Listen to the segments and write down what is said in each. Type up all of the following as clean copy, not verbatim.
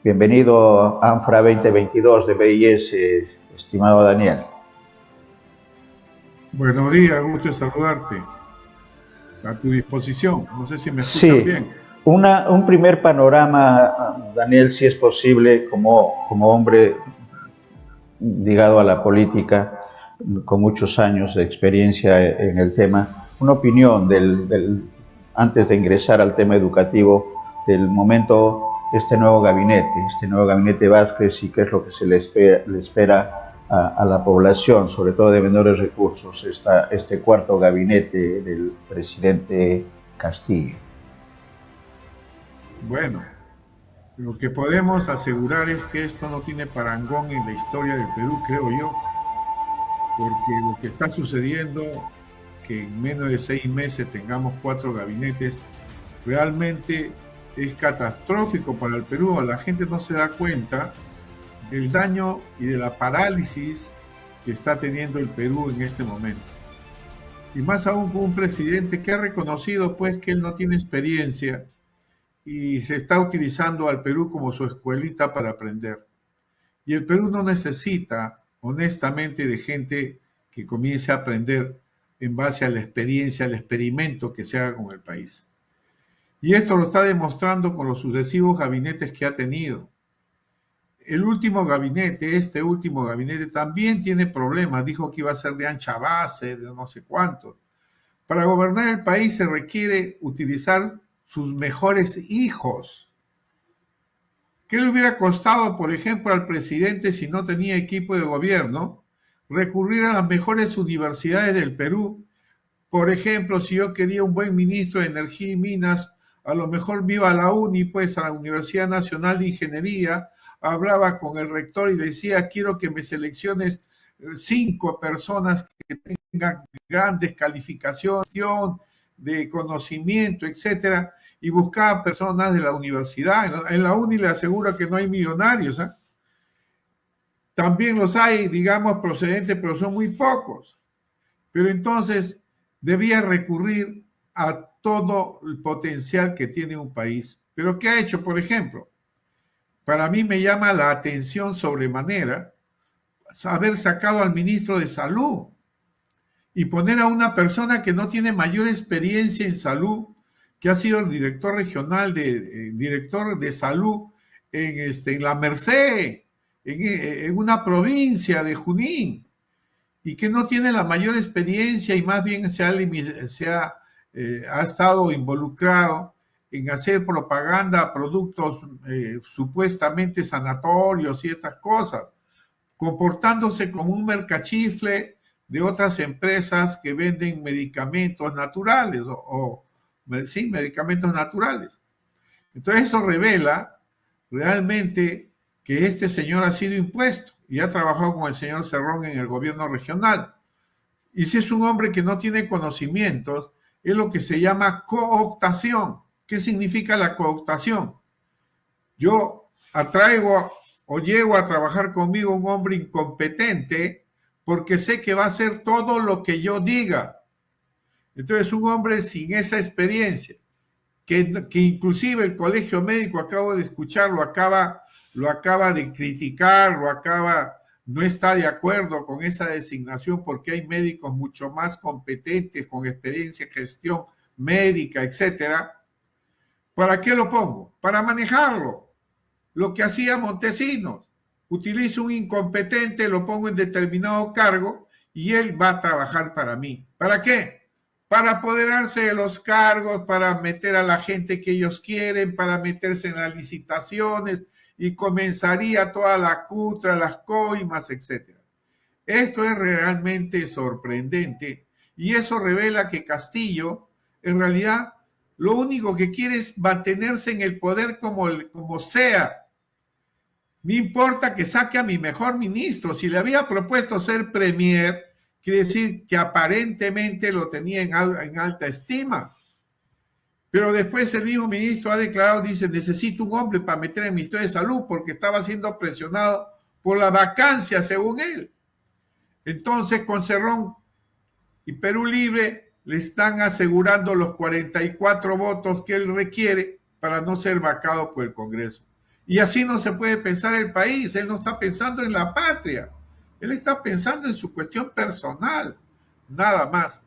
Bienvenido a ANFRA 2022 de BIS, estimado Daniel. Buenos días, gusto de saludarte. A tu disposición. No sé si me escuchas Sí, bien. un primer panorama, Daniel, si es posible, como hombre ligado a la política, con muchos años de experiencia en el tema, una opinión antes de ingresar al tema educativo, del momento este nuevo gabinete Vázquez, y qué es lo que se le espera a la población, sobre todo de menores recursos, este cuarto gabinete del presidente Castillo. Bueno, lo que podemos asegurar es que esto no tiene parangón en la historia del Perú, creo yo, porque lo que está sucediendo, que en menos de 6 meses tengamos 4 gabinetes, realmente es catastrófico para el Perú. La gente no se da cuenta del daño y de la parálisis que está teniendo el Perú en este momento. Y más aún con un presidente que ha reconocido pues que él no tiene experiencia y se está utilizando al Perú como su escuelita para aprender. Y el Perú no necesita, honestamente, de gente que comience a aprender en base a la experiencia, al experimento que se haga con el país. Y esto lo está demostrando con los sucesivos gabinetes que ha tenido. El último gabinete, este último gabinete, también tiene problemas. Dijo que iba a ser de ancha base, de no sé cuánto. Para gobernar el país se requiere utilizar sus mejores hijos. ¿Qué le hubiera costado, por ejemplo, al presidente, si no tenía equipo de gobierno, recurrir a las mejores universidades del Perú? Por ejemplo, si yo quería un buen ministro de Energía y Minas, a lo mejor me iba a la UNI, pues a la Universidad Nacional de Ingeniería, hablaba con el rector y decía, quiero que me selecciones 5 personas que tengan grandes calificaciones de conocimiento, etcétera, y buscaba personas de la universidad. En la UNI le aseguro que no hay millonarios, ¿eh? También los hay, digamos, procedentes, pero son muy pocos. Pero entonces debía recurrir a todo el potencial que tiene un país. Pero ¿qué ha hecho, por ejemplo? Para mí me llama la atención sobremanera haber sacado al ministro de Salud y poner a una persona que no tiene mayor experiencia en salud, que ha sido el director de salud en la Merced, en una provincia de Junín, y que no tiene la mayor experiencia y más bien ha estado involucrado en hacer propaganda a productos supuestamente sanatorios y estas cosas, comportándose como un mercachifle de otras empresas que venden medicamentos naturales sí, medicamentos naturales. Entonces eso revela realmente que este señor ha sido impuesto y ha trabajado con el señor Cerrón en el gobierno regional. Y si es un hombre que no tiene conocimientos, es lo que se llama cooptación. ¿Qué significa la cooptación? Yo atraigo o llego a trabajar conmigo un hombre incompetente porque sé que va a hacer todo lo que yo diga. Entonces, un hombre sin esa experiencia, que inclusive el colegio médico, acabo de escuchar, lo acaba de criticar, no está de acuerdo con esa designación porque hay médicos mucho más competentes, con experiencia en gestión médica, etcétera. ¿Para qué lo pongo? Para manejarlo. Lo que hacía Montesinos. Utilizo un incompetente, lo pongo en determinado cargo y él va a trabajar para mí. ¿Para qué? Para apoderarse de los cargos, para meter a la gente que ellos quieren, para meterse en las licitaciones y comenzaría toda la cutra, las coimas, etc. Esto es realmente sorprendente y eso revela que Castillo, en realidad, lo único que quiere es mantenerse en el poder como sea. No importa que saque a mi mejor ministro. Si le había propuesto ser premier, quiere decir que aparentemente lo tenía en alta estima. Pero después el mismo ministro ha declarado, dice, necesito un hombre para meter en el Ministerio de Salud porque estaba siendo presionado por la vacancia, según él. Entonces, con Cerrón y Perú Libre le están asegurando los 44 votos que él requiere para no ser vacado por el Congreso. Y así no se puede pensar el país. Él no está pensando en la patria. Él está pensando en su cuestión personal, nada más.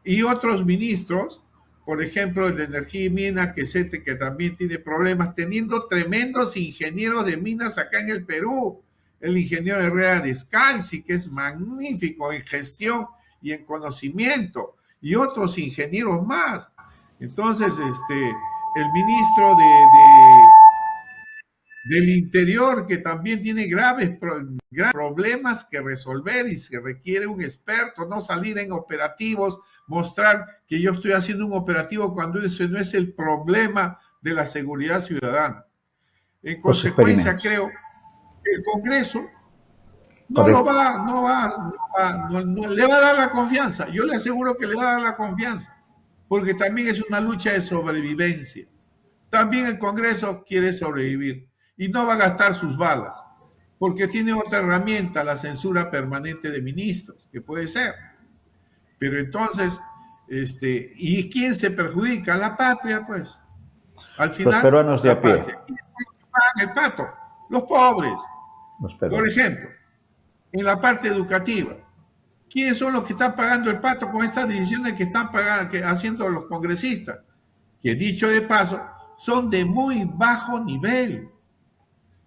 Y otros ministros, por ejemplo, el de Energía y Minas, que también tiene problemas, teniendo tremendos ingenieros de minas acá en el Perú. El ingeniero Herrera Descalzi, que es magnífico en gestión y en conocimiento, y otros ingenieros más. Entonces, el ministro del Interior, que también tiene graves problemas que resolver y se requiere un experto, no salir en operativos, mostrar que yo estoy haciendo un operativo cuando ese no es el problema de la seguridad ciudadana. En consecuencia, creo que el Congreso no lo va, no le va a dar la confianza. Yo le aseguro que le va a dar la confianza, porque también es una lucha de sobrevivencia. También el Congreso quiere sobrevivir y no va a gastar sus balas, porque tiene otra herramienta, la censura permanente de ministros, que puede ser. Pero entonces, ¿y quién se perjudica? La patria, pues. Al final, los peruanos de la a pie. patria. ¿Quiénes pagan el pato? Los pobres. Por ejemplo, en la parte educativa, ¿quiénes son los que están pagando el pato con estas decisiones que están haciendo los congresistas? Que dicho de paso, son de muy bajo nivel,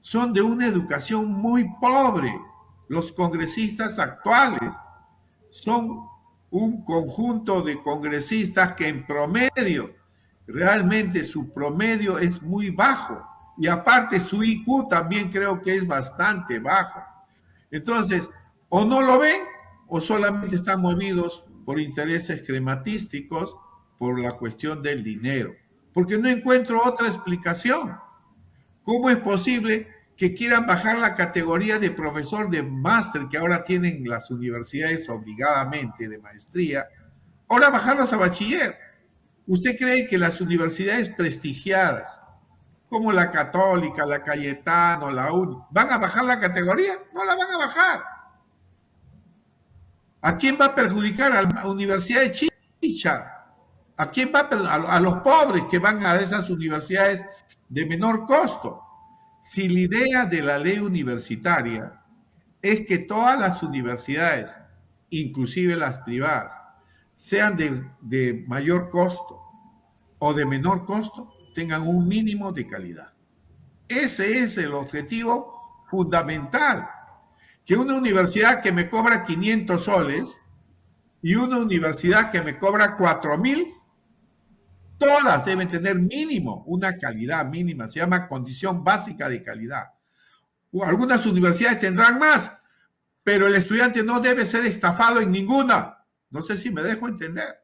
son de una educación muy pobre. Los congresistas actuales son un conjunto de congresistas que en promedio, realmente su promedio es muy bajo. Y aparte su IQ también creo que es bastante bajo. Entonces, o no lo ven o solamente están movidos por intereses crematísticos, por la cuestión del dinero. Porque no encuentro otra explicación. ¿Cómo es posible que quieran bajar la categoría de profesor de máster que ahora tienen las universidades obligadamente de maestría, ahora bajarlas a bachiller? ¿Usted cree que las universidades prestigiadas, como la Católica, la Cayetano, la UNI, van a bajar la categoría? No la van a bajar. ¿A quién va a perjudicar? A la Universidad de Chicha. ¿A quién va a los pobres que van a esas universidades de menor costo? Si la idea de la ley universitaria es que todas las universidades, inclusive las privadas, sean de mayor costo o de menor costo, tengan un mínimo de calidad. Ese es el objetivo fundamental. Que una universidad que me cobra 500 soles y una universidad que me cobra 4,000, todas deben tener mínimo una calidad mínima, se llama condición básica de calidad. Algunas universidades tendrán más, pero el estudiante no debe ser estafado en ninguna. No sé si me dejo entender.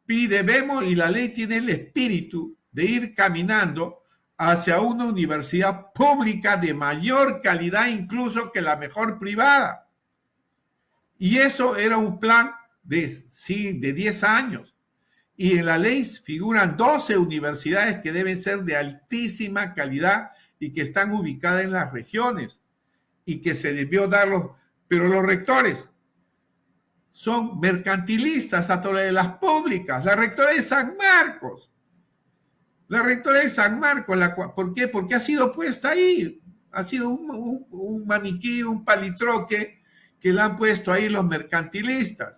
Debemos, y la ley tiene el espíritu de ir caminando hacia una universidad pública de mayor calidad incluso que la mejor privada. Y eso era un plan de 10 años. Y en la ley figuran 12 universidades que deben ser de altísima calidad y que están ubicadas en las regiones y que se debió darlos, pero los rectores son mercantilistas a todas las públicas. La rectora de San Marcos, ¿por qué? Porque ha sido puesta ahí, ha sido un maniquí, un palitroque que le han puesto ahí los mercantilistas.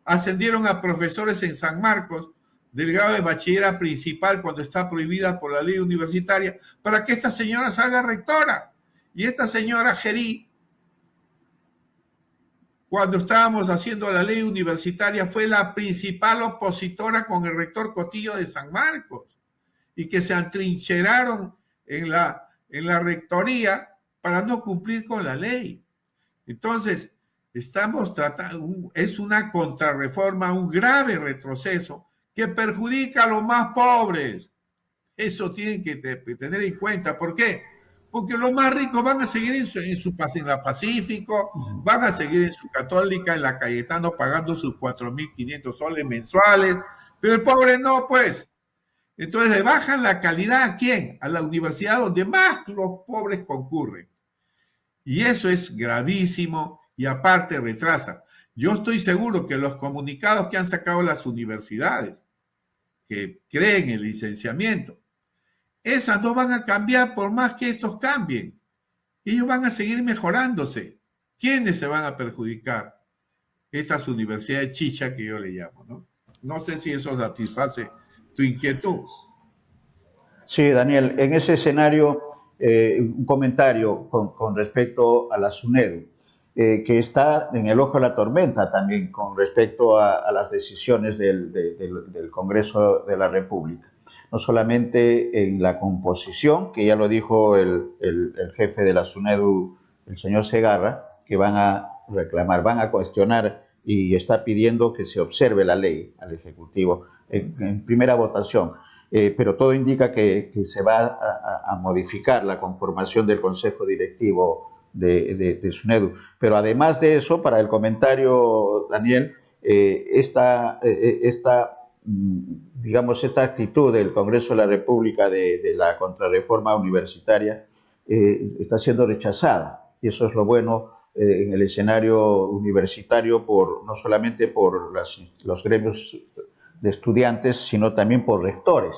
Ascendieron a profesores en San Marcos del grado de bachillerato principal cuando está prohibida por la ley universitaria, para que esta señora salga rectora. Y esta señora Gerí, cuando estábamos haciendo la ley universitaria, fue la principal opositora con el rector Cotillo de San Marcos, y que se atrincheraron en la rectoría para no cumplir con la ley. Entonces, estamos tratando, es una contrarreforma, un grave retroceso que perjudica a los más pobres. Eso tienen que tener en cuenta. ¿Por qué? Porque los más ricos van a seguir en la Pacífico, van a seguir en su Católica, en la Cayetano, pagando sus 4.500 soles mensuales, pero el pobre no, pues. Entonces le bajan la calidad ¿a quién? A la universidad donde más los pobres concurren. Y eso es gravísimo y aparte retrasa. Yo estoy seguro que los comunicados que han sacado las universidades, que creen el licenciamiento, esas no van a cambiar por más que estos cambien. Ellos van a seguir mejorándose. ¿Quiénes se van a perjudicar? Estas universidades chicha que yo le llamo, ¿no? No sé si eso satisface tu inquietud. Sí, Daniel, en ese escenario, un comentario con respecto a la SUNEDU, que está en el ojo de la tormenta también con respecto a las decisiones del Congreso de la República. No solamente en la composición, que ya lo dijo el jefe de la SUNEDU, el señor Segarra, que van a reclamar, van a cuestionar y está pidiendo que se observe la ley al Ejecutivo en primera votación. Pero todo indica que se va a modificar la conformación del Consejo Directivo de SUNEDU. Pero además de eso, para el comentario, Daniel, digamos, esta actitud del Congreso de la República de la contrarreforma universitaria está siendo rechazada. Y eso es lo bueno en el escenario universitario, no solamente por los gremios de estudiantes, sino también por rectores.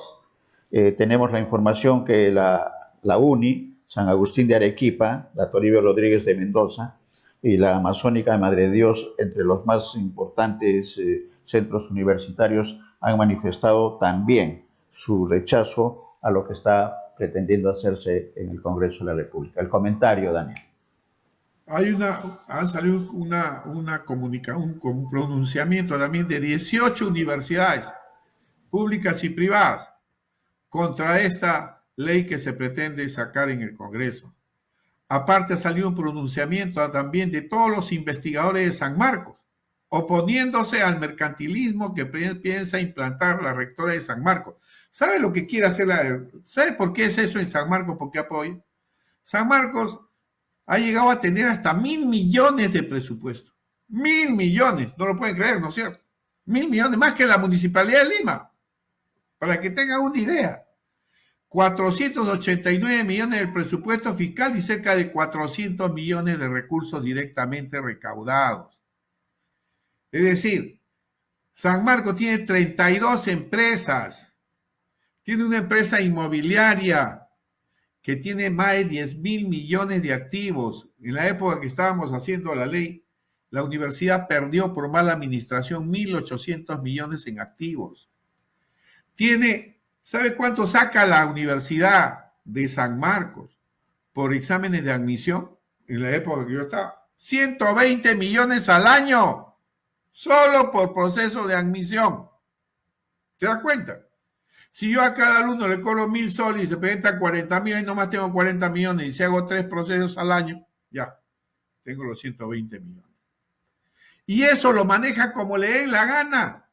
Tenemos la información que la UNI, San Agustín de Arequipa, la Toribio Rodríguez de Mendoza y la Amazónica de Madre de Dios, entre los más importantes centros universitarios, han manifestado también su rechazo a lo que está pretendiendo hacerse en el Congreso de la República. El comentario, Daniel. Ha salido un pronunciamiento también de 18 universidades públicas y privadas contra esta ley que se pretende sacar en el Congreso. Aparte ha salido un pronunciamiento también de todos los investigadores de San Marcos, oponiéndose al mercantilismo que piensa implantar la rectora de San Marcos. ¿Sabe lo que quiere hacer ¿Sabe por qué es eso en San Marcos? ¿Por qué apoya? San Marcos ha llegado a tener hasta 1.000 millones de presupuesto. 1.000 millones, no lo pueden creer, ¿no es cierto? 1.000 millones, más que la Municipalidad de Lima. Para que tengan una idea. 489 millones del presupuesto fiscal y cerca de 400 millones de recursos directamente recaudados. Es decir, San Marcos tiene 32 empresas. Tiene una empresa inmobiliaria que tiene más de 10.000 millones de activos. En la época que estábamos haciendo la ley, la universidad perdió por mala administración 1.800 millones en activos. ¿Sabe cuánto saca la Universidad de San Marcos por exámenes de admisión? En la época que yo estaba, 120 millones al año, solo por proceso de admisión. ¿Se da cuenta? Si yo a cada alumno le cobro 1.000 soles y se presenta 40.000, y nomás tengo 40 millones, y si hago 3 procesos al año, ya, tengo los 120 millones. Y eso lo maneja como le dé la gana.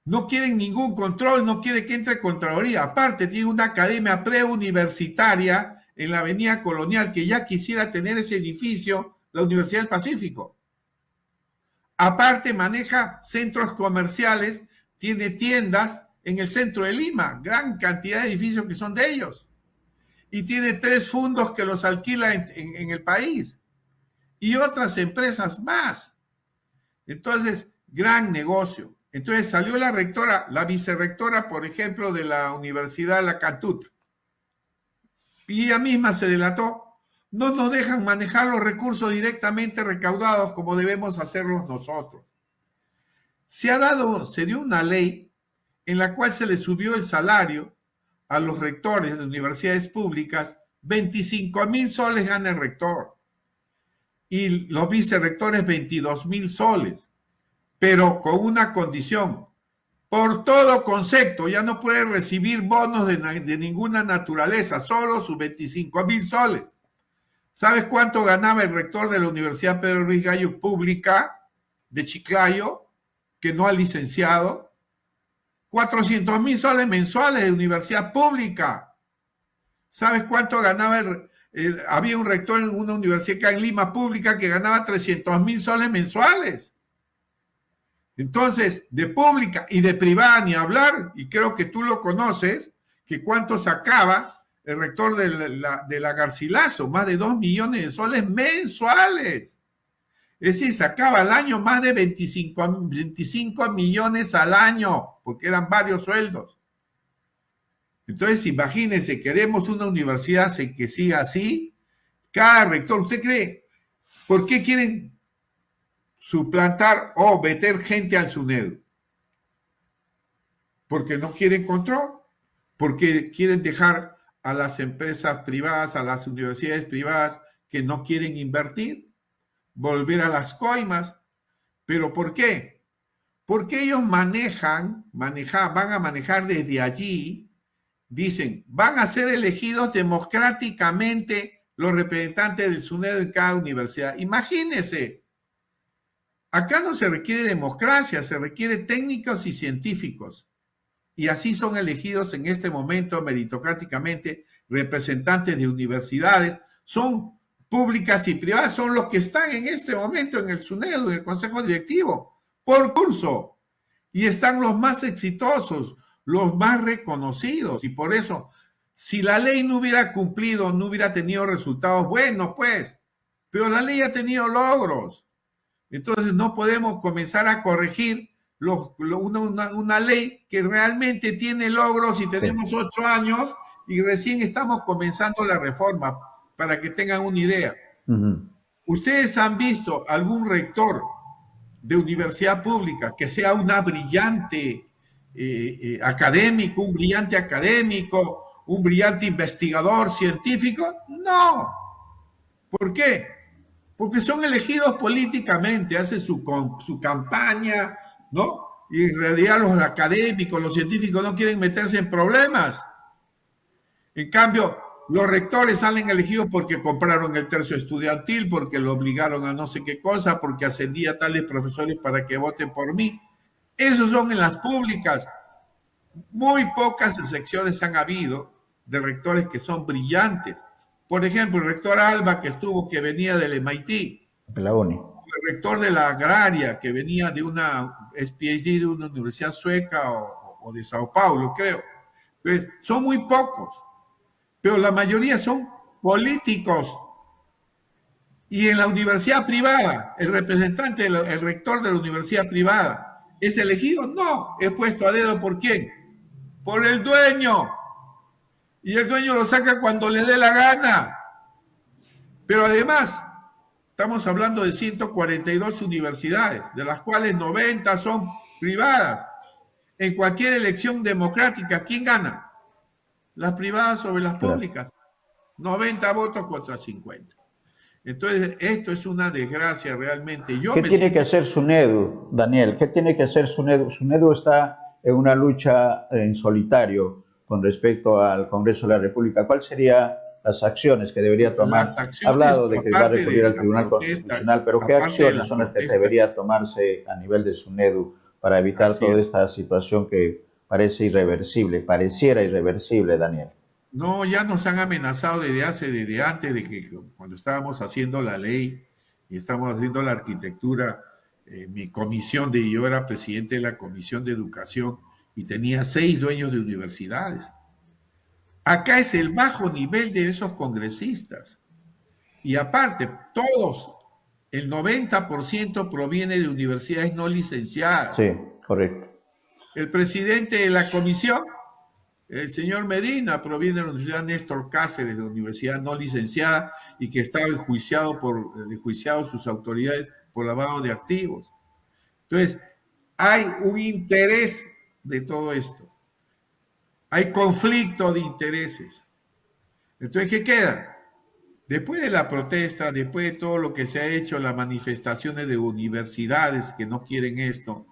No quieren ningún control, no quiere que entre Contraloría. Aparte, tiene una academia preuniversitaria en la Avenida Colonial que ya quisiera tener ese edificio, la Universidad del Pacífico. Aparte, maneja centros comerciales, tiene tiendas en el centro de Lima, gran cantidad de edificios que son de ellos. Y tiene 3 fundos que los alquila en el país. Y otras empresas más. Entonces, gran negocio. Entonces salió la rectora, la vicerrectora, por ejemplo, de la Universidad de La Cantuta. Y ella misma se delató. No nos dejan manejar los recursos directamente recaudados como debemos hacerlos nosotros. Se dio una ley en la cual se le subió el salario a los rectores de universidades públicas. 25.000 soles gana el rector. Y los vicerrectores 22.000 soles. Pero con una condición, por todo concepto, ya no puede recibir bonos de ninguna naturaleza, solo sus 25.000 soles. ¿Sabes cuánto ganaba el rector de la Universidad Pedro Ruiz Gallo Pública de Chiclayo, que no ha licenciado? 400.000 soles mensuales de universidad pública. ¿Sabes cuánto ganaba había un rector en una universidad en Lima pública que ganaba 300.000 soles mensuales? Entonces, de pública y de privada ni hablar, y creo que tú lo conoces, que cuánto sacaba el rector de la Garcilaso, más de 2 millones de soles mensuales. Es decir, sacaba al año más de 25 millones al año, porque eran varios sueldos. Entonces, imagínense, queremos una universidad que siga así. Cada rector, ¿usted cree? ¿Por qué quieren suplantar o meter gente al SUNEDU? Porque no quieren control, porque quieren dejar a las empresas privadas, a las universidades privadas que no quieren invertir, volver a las coimas. ¿Pero por qué? Porque ellos van a manejar desde allí, dicen, van a ser elegidos democráticamente los representantes del SUNEDU en cada universidad. Imagínense, acá no se requiere democracia, se requiere técnicos y científicos. Y así son elegidos en este momento meritocráticamente representantes de universidades, son públicas y privadas, son los que están en este momento en el SUNEDU, en el Consejo Directivo, por curso. Y están los más exitosos, los más reconocidos. Y por eso, si la ley no hubiera cumplido, no hubiera tenido resultados buenos, pues, pero la ley ha tenido logros. Entonces no podemos comenzar a corregir una ley que realmente tiene logros y tenemos 8 años y recién estamos comenzando la reforma, para que tengan una idea. ¿Ustedes han visto algún rector de universidad pública que sea una brillante académico, un brillante académico, un brillante investigador científico? No. ¿Por qué? Porque son elegidos políticamente, hacen su campaña, ¿no? Y en realidad los académicos, los científicos no quieren meterse en problemas. En cambio, los rectores salen elegidos porque compraron el tercio estudiantil, porque lo obligaron a no sé qué cosa, porque ascendí a tales profesores para que voten por mí. Esos son en las públicas. Muy pocas excepciones han habido de rectores que son brillantes. Por ejemplo, el rector Alba, que venía del MIT. La UNI. El rector de la Agraria, que venía de una PhD de una universidad sueca o de Sao Paulo, creo. Pues, son muy pocos, pero la mayoría son políticos. Y en la universidad privada, el representante, el rector de la universidad privada, ¿es elegido? No, es puesto a dedo ¿por quién? Por el dueño. Y el dueño lo saca cuando le dé la gana. Pero además, estamos hablando de 142 universidades, de las cuales 90 son privadas. En cualquier elección democrática, ¿quién gana? Las privadas sobre las públicas. 90 votos contra 50. Entonces, esto es una desgracia realmente. ¿Qué tiene que hacer SUNEDU, Daniel? ¿Qué tiene que hacer SUNEDU? SUNEDU está en una lucha en solitario con respecto al Congreso de la República. ¿Cuáles serían las acciones que debería tomar? Ha hablado de que va a recurrir al Tribunal Constitucional, pero ¿qué acciones son las que debería tomarse a nivel de SUNEDU para evitar toda esta situación que parece irreversible, pareciera irreversible, Daniel? No, ya nos han amenazado desde antes de que cuando estábamos haciendo la ley y estábamos haciendo la arquitectura, yo era presidente de la Comisión de Educación y tenía 6 dueños de universidades. Acá es el bajo nivel de esos congresistas. Y aparte, todos, el 90% proviene de universidades no licenciadas. Sí, correcto. El presidente de la comisión, el señor Medina, proviene de la Universidad Néstor Cáceres, de la universidad no licenciada, y que estaba enjuiciado sus autoridades por lavado de activos. Entonces, hay un interés de todo esto. Hay conflicto de intereses. Entonces, ¿qué queda? Después de la protesta, después de todo lo que se ha hecho, las manifestaciones de universidades que no quieren esto,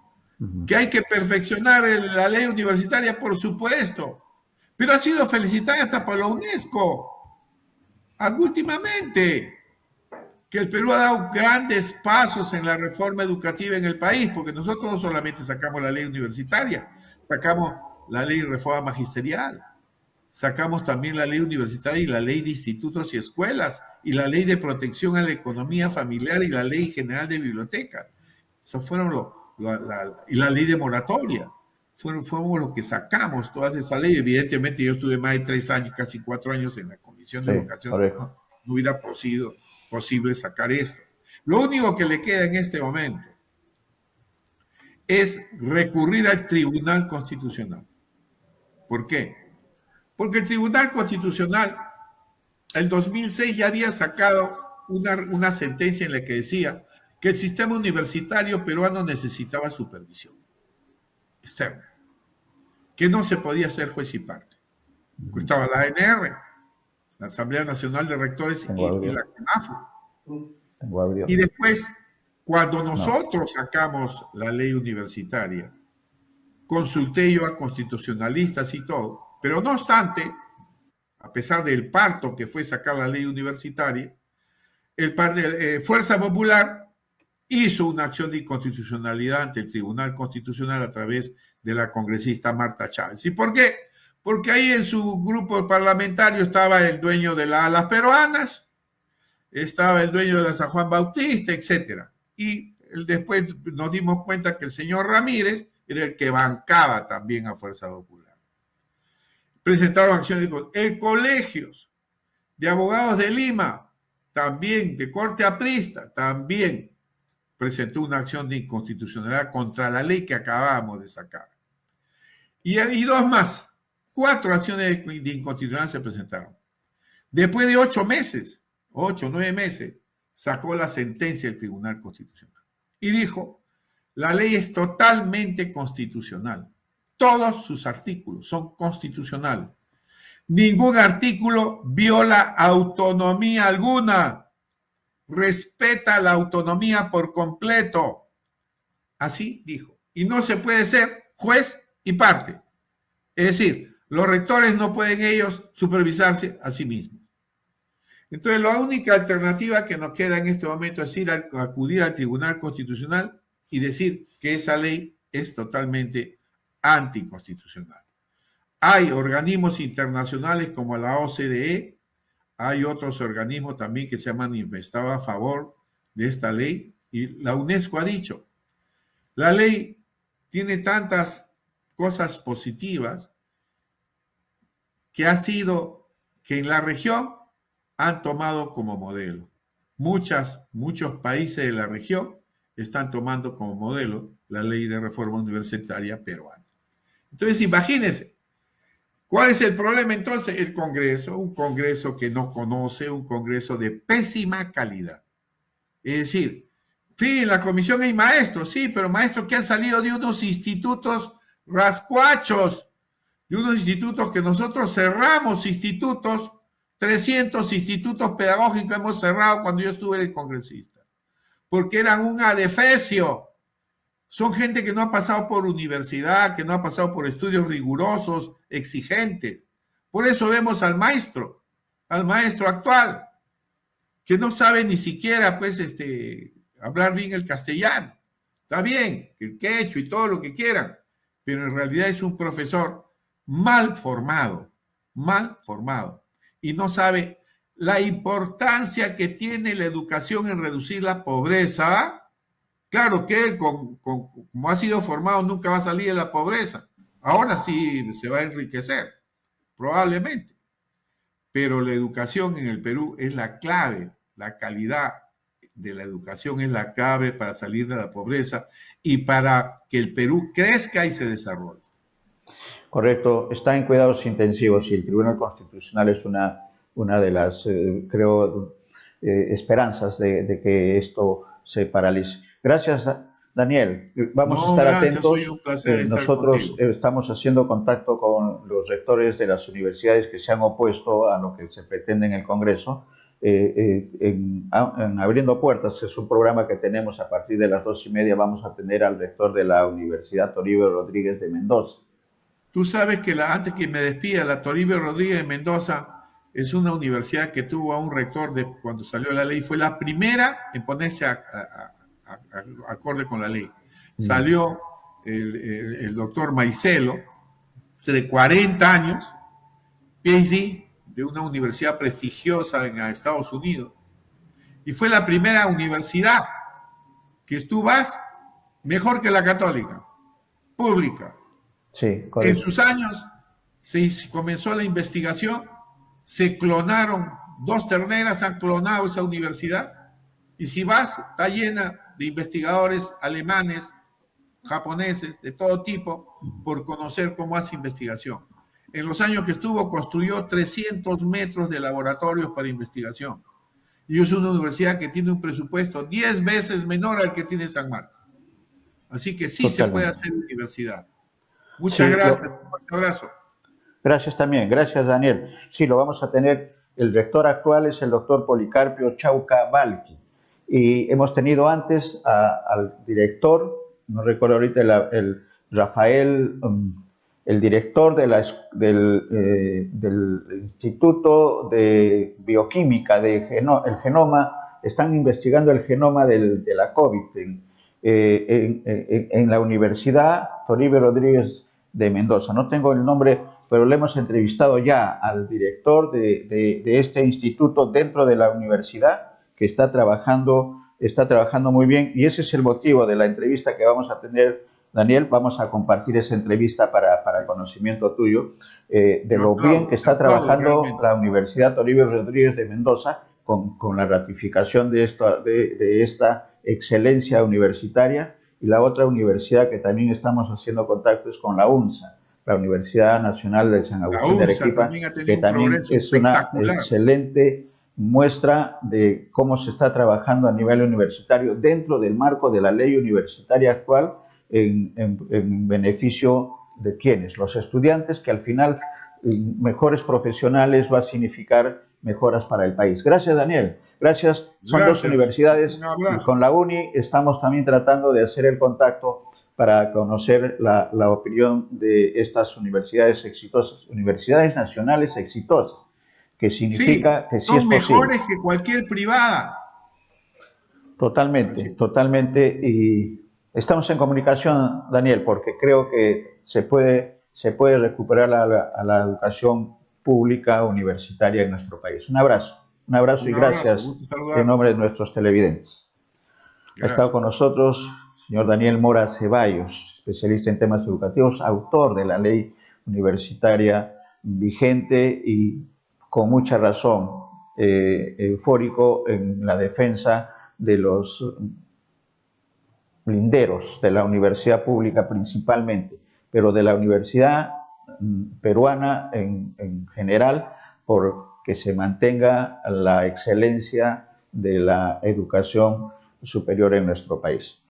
que hay que perfeccionar la ley universitaria, por supuesto, pero ha sido felicitada hasta por la UNESCO, últimamente, que el Perú ha dado grandes pasos en la reforma educativa en el país, porque nosotros no solamente sacamos la ley universitaria, sacamos la ley de reforma magisterial, sacamos también la ley universitaria y la ley de institutos y escuelas, y la ley de protección a la economía familiar y la ley general de biblioteca. Eso fueron y la ley de moratoria. Fuimos los que sacamos todas esas leyes. Evidentemente yo estuve más de 3 años, casi 4 años en la Comisión de Educación. No hubiera posible sacar esto. Lo único que le queda en este momento es recurrir al Tribunal Constitucional. ¿Por qué? Porque el Tribunal Constitucional, el 2006, ya había sacado una sentencia en la que decía que el sistema universitario peruano necesitaba supervisión externa, que no se podía ser juez y parte. Estaba la ANR, la Asamblea Nacional de Rectores, y la CONAFU. Y después, cuando nosotros sacamos la ley universitaria, consulté yo a constitucionalistas y todo, pero no obstante, a pesar del parto que fue sacar la ley universitaria, Fuerza Popular hizo una acción de inconstitucionalidad ante el Tribunal Constitucional a través de la congresista Marta Chávez. ¿Y por qué? Porque ahí en su grupo parlamentario estaba el dueño de las Alas Peruanas, estaba el dueño de la San Juan Bautista, etc. Y después nos dimos cuenta que el señor Ramírez era el que bancaba también a Fuerza Popular. Presentaron acciones de colegios de abogados de Lima, también de corte aprista, también presentó una acción de inconstitucionalidad contra la ley que acabamos de sacar. Y dos más, 4 acciones de inconstitucionalidad se presentaron. Después de 8 meses, 8, 9 meses, sacó la sentencia del Tribunal Constitucional y dijo, la ley es totalmente constitucional. Todos sus artículos son constitucionales. Ningún artículo viola autonomía alguna. Respeta la autonomía por completo. Así dijo. Y no se puede ser juez y parte. Es decir, los rectores no pueden ellos supervisarse a sí mismos. Entonces, la única alternativa que nos queda en este momento es acudir al Tribunal Constitucional y decir que esa ley es totalmente anticonstitucional. Hay organismos internacionales como la OCDE, hay otros organismos también que se han manifestado a favor de esta ley y la UNESCO ha dicho, la ley tiene tantas cosas positivas que en la región han tomado como modelo. Muchos países de la región están tomando como modelo la ley de reforma universitaria peruana. Entonces, imagínense, ¿cuál es el problema entonces? El Congreso, un Congreso que no conoce, un Congreso de pésima calidad. Es decir, sí, en la comisión hay maestros, sí, pero maestros que han salido de unos institutos rascuachos, de unos institutos que nosotros cerramos, 300 institutos pedagógicos hemos cerrado cuando yo estuve de congresista, porque eran un adefesio. Son gente que no ha pasado por universidad, que no ha pasado por estudios rigurosos, exigentes. Por eso vemos al maestro actual, que no sabe ni siquiera, pues, hablar bien el castellano. Está bien, el quechua y todo lo que quieran, pero en realidad es un profesor mal formado, y no sabe la importancia que tiene la educación en reducir la pobreza. Claro que él, como ha sido formado, nunca va a salir de la pobreza. Ahora sí se va a enriquecer, probablemente. Pero la educación en el Perú es la clave, la calidad de la educación es la clave para salir de la pobreza y para que el Perú crezca y se desarrolle. Correcto, está en cuidados intensivos y el Tribunal Constitucional es una de las, creo, esperanzas de que esto se paralice. Gracias, Daniel. Vamos a estar atentos. Un placer Nosotros estamos haciendo contacto con los rectores de las universidades que se han opuesto a lo que se pretende en el Congreso. En Abriendo Puertas, es un programa que tenemos a partir de las 2:30. Vamos a tener al rector de la Universidad Toribio Rodríguez de Mendoza. Tú sabes que antes que me despida, la Toribio Rodríguez de Mendoza es una universidad que tuvo a un rector cuando salió la ley, fue la primera en ponerse acorde con la ley. Salió el doctor Maicelo, de 40 años, PhD, de una universidad prestigiosa en Estados Unidos, y fue la primera universidad que tú vas mejor que la católica, pública. Sí, correcto. En sus años se comenzó la investigación, se clonaron 2 terneras, han clonado esa universidad, y si vas, está llena de investigadores alemanes, japoneses, de todo tipo, por conocer cómo hace investigación. En los años que estuvo, construyó 300 metros de laboratorios para investigación. Y es una universidad que tiene un presupuesto 10 veces menor al que tiene San Marcos. Así que sí se puede Totalmente. hacer universidad. Muchas Sí, gracias. Un fuerte abrazo. gracias también, gracias Daniel. Sí, lo vamos a tener. El rector actual es el doctor Policarpio Chauca Balqui. Y hemos tenido antes al director, no recuerdo ahorita el Rafael, el director del Instituto de Bioquímica, el genoma, están investigando el genoma de la COVID en la Universidad Toribio Rodríguez de Mendoza. No tengo el nombre, pero le hemos entrevistado ya al director de este instituto dentro de la universidad, que está trabajando muy bien, y ese es el motivo de la entrevista que vamos a tener, Daniel. Vamos a compartir esa entrevista para conocimiento tuyo, de Yo lo bien que está aplaudo trabajando realmente. la Universidad Toribio Rodríguez de Mendoza con la ratificación de esta excelencia universitaria. Y la otra universidad que también estamos haciendo contacto es con la UNSA, la Universidad Nacional de San La Agustín de UNSA Arequipa, también ha que tenido un también progreso es una espectacular. excelente muestra de cómo se está trabajando a nivel universitario dentro del marco de la ley universitaria actual en beneficio de quienes, los estudiantes, que al final mejores profesionales va a significar mejoras para el país. Gracias, Daniel. Gracias. Son dos Gracias. Un universidades y abrazo. con la UNI estamos también tratando de hacer el contacto para conocer la opinión de estas universidades exitosas, universidades nacionales exitosas, que Sí, significa que sí es son posible. mejores que cualquier privada. Totalmente, Así. totalmente. Y estamos en comunicación, Daniel, porque creo que se puede recuperar a la educación pública universitaria en nuestro país. Un abrazo y Un abrazo. gracias Gusto en saludarte. nombre de nuestros televidentes. Ha estado Gracias. con nosotros el señor Daniel Mora Ceballos, especialista en temas educativos, autor de la ley universitaria vigente y con mucha razón eufórico en la defensa de los linderos de la universidad pública principalmente, pero de la universidad peruana en general, por que se mantenga la excelencia de la educación superior en nuestro país.